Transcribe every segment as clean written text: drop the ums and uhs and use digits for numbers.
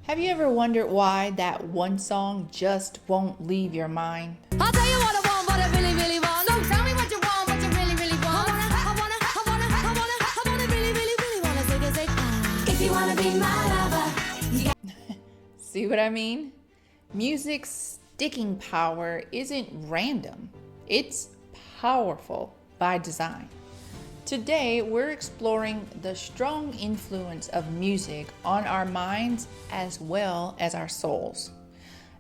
Have you ever wondered why that one song just won't leave your mind? I'll tell you what I want, what I really, really want. So tell me what you want, what you really, really want. I wanna, really, really, really wanna say, if you wanna be my lover. See what I mean? Music's sticking power isn't random. It's powerful by design. Today, we're exploring the strong influence of music on our minds as well as our souls.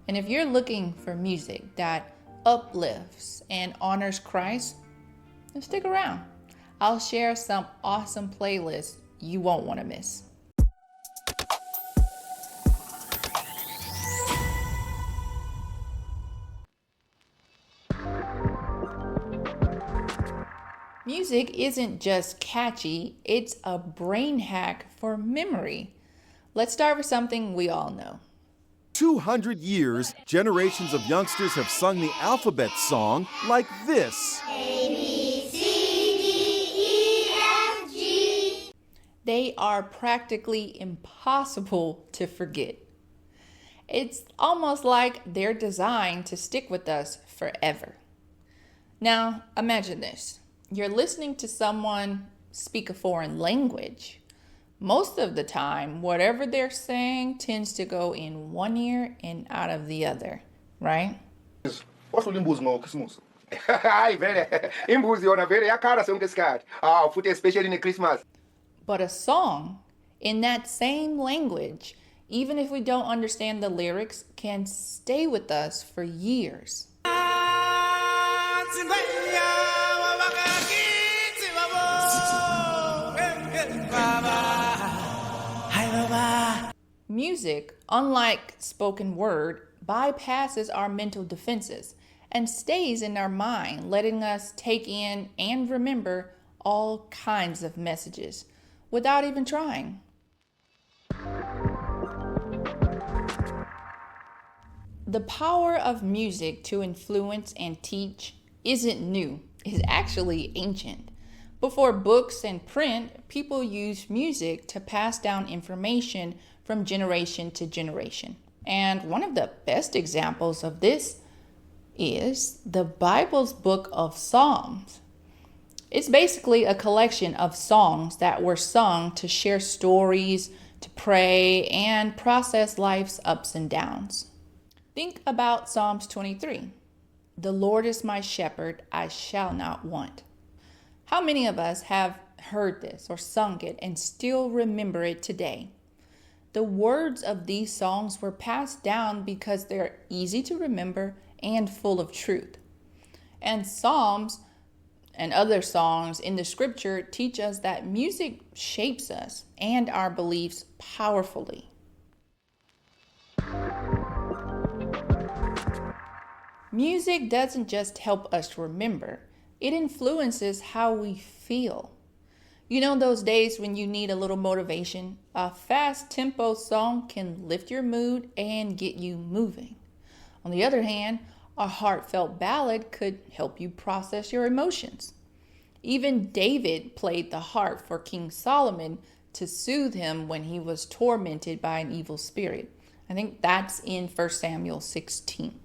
And if you're looking for music that uplifts and honors Christ, then stick around. I'll share some awesome playlists you won't want to miss. Music isn't just catchy, it's a brain hack for memory. Let's start with something we all know. 200 years, generations of youngsters have sung the alphabet song like this. A, B, C, D, E, F, G. They are practically impossible to forget. It's almost like they're designed to stick with us forever. Now, imagine this. You're listening to someone speak a foreign language. Most of the time, whatever they're saying tends to go in one ear and out of the other, right? But a song in that same language, even if we don't understand the lyrics, can stay with us for years. Music, unlike spoken word, bypasses our mental defenses and stays in our mind, letting us take in and remember all kinds of messages without even trying. The power of music to influence and teach isn't new, it's actually ancient. Before books and print, people used music to pass down information from generation to generation. And one of the best examples of this is the Bible's book of Psalms. It's basically a collection of songs that were sung to share stories, to pray, and process life's ups and downs. Think about Psalms 23. The Lord is my shepherd, I shall not want. How many of us have heard this or sung it and still remember it today? The words of these songs were passed down because they're easy to remember and full of truth. And Psalms and other songs in the scripture teach us that music shapes us and our beliefs powerfully. Music doesn't just help us remember, it influences how we feel. You know those days when you need a little motivation? A fast tempo song can lift your mood and get you moving. On the other hand, a heartfelt ballad could help you process your emotions. Even David played the harp for King Solomon to soothe him when he was tormented by an evil spirit. I think that's in 1 Samuel 16.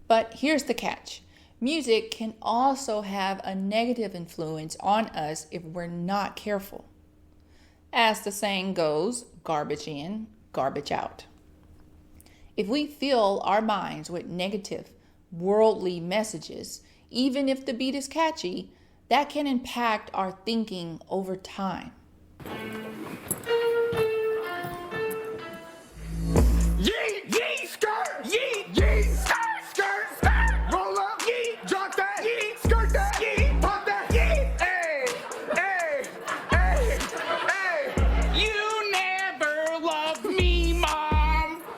But here's the catch. Music can also have a negative influence on us if we're not careful. As the saying goes, garbage in, garbage out. If we fill our minds with negative, worldly messages, even if the beat is catchy, that can impact our thinking over time.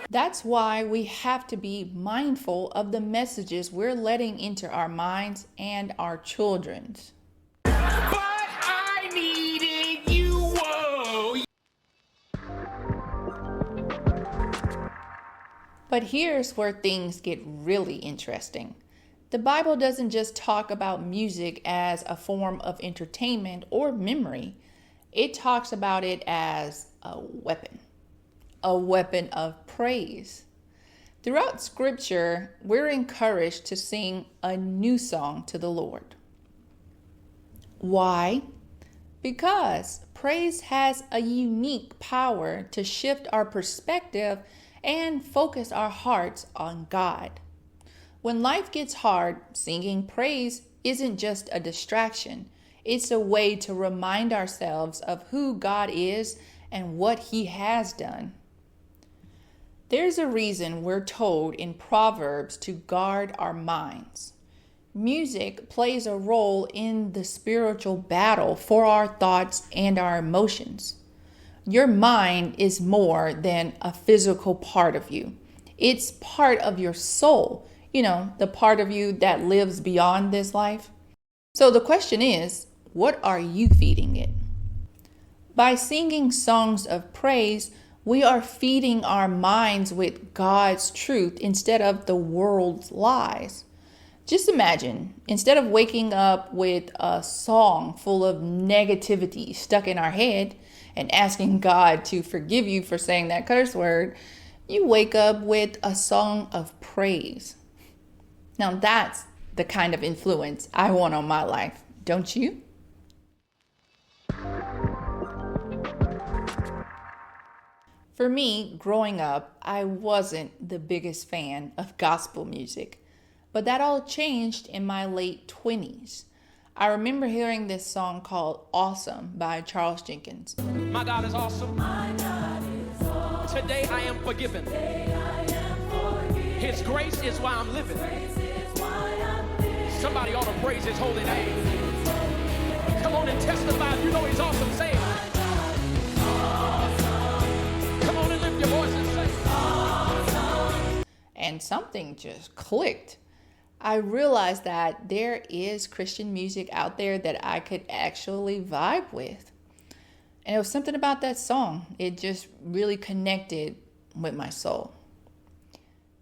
That's why we have to be mindful of the messages we're letting into our minds and our children's. But I needed you, whoa. But here's where things get really interesting. The Bible doesn't just talk about music as a form of entertainment or memory. It talks about it as a weapon. a weapon of praise. Throughout Scripture, we're encouraged to sing a new song to the Lord. Why? Because praise has a unique power to shift our perspective and focus our hearts on God. When life gets hard, singing praise isn't just a distraction. It's a way to remind ourselves of who God is and what He has done. There's a reason we're told in Proverbs to guard our minds. Music plays a role in the spiritual battle for our thoughts and our emotions. Your mind is more than a physical part of you. It's part of your soul, the part of you that lives beyond this life. So the question is, what are you feeding it? By singing songs of praise, we are feeding our minds with God's truth instead of the world's lies. Just imagine, instead of waking up with a song full of negativity stuck in our head and asking God to forgive you for saying that curse word, you wake up with a song of praise. Now that's the kind of influence I want on my life, don't you? For me, growing up, I wasn't the biggest fan of gospel music, but that all changed in my late 20s. I remember hearing this song called Awesome by Charles Jenkins. My God is awesome. Today I am forgiven. His grace is why I'm living. Somebody ought to praise His holy name. Come on and testify if you know He's awesome. Say it. Come on and lift your voice and say awesome. And something just clicked. I realized that there is Christian music out there that I could actually vibe with. And it was something about that song. It just really connected with my soul.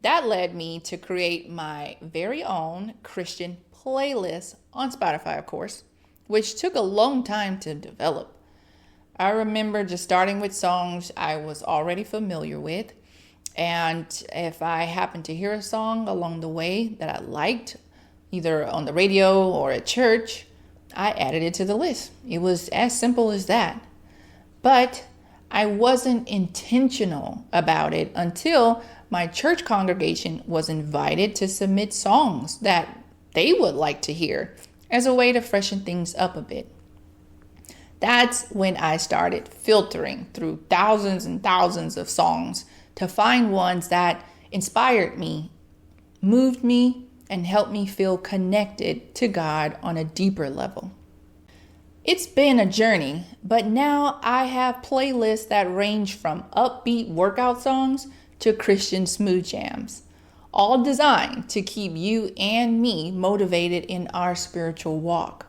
That led me to create my very own Christian playlist on Spotify, of course, which took a long time to develop. I remember just starting with songs I was already familiar with. And if I happened to hear a song along the way that I liked, either on the radio or at church, I added it to the list. It was as simple as that. But I wasn't intentional about it until my church congregation was invited to submit songs that they would like to hear as a way to freshen things up a bit. That's when I started filtering through thousands and thousands of songs to find ones that inspired me, moved me, and helped me feel connected to God on a deeper level. It's been a journey, but now I have playlists that range from upbeat workout songs to Christian smooth jams, all designed to keep you and me motivated in our spiritual walk.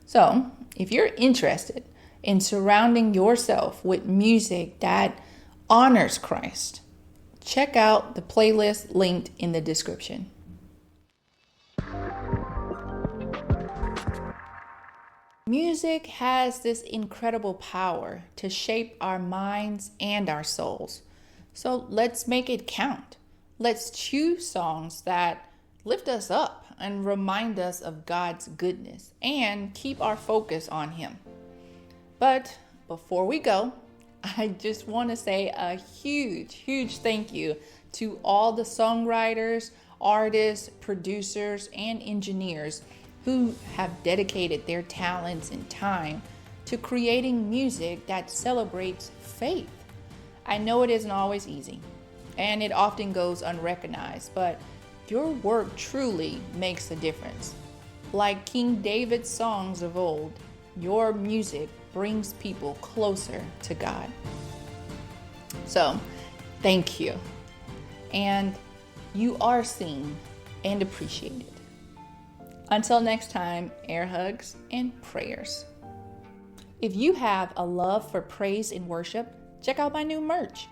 So, if you're interested in surrounding yourself with music that honors Christ, check out the playlist linked in the description. Music has this incredible power to shape our minds and our souls. So let's make it count. Let's choose songs that lift us up and remind us of God's goodness and keep our focus on Him. But before we go, I just want to say a huge thank you to all the songwriters, artists, producers, and engineers who have dedicated their talents and time to creating music that celebrates faith. I know it isn't always easy, and it often goes unrecognized, but your work truly makes a difference. Like King David's songs of old, your music brings people closer to God. So, thank you. And you are seen and appreciated. Until next time, air hugs and prayers. If you have a love for praise and worship, check out my new merch.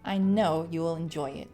I know you will enjoy it.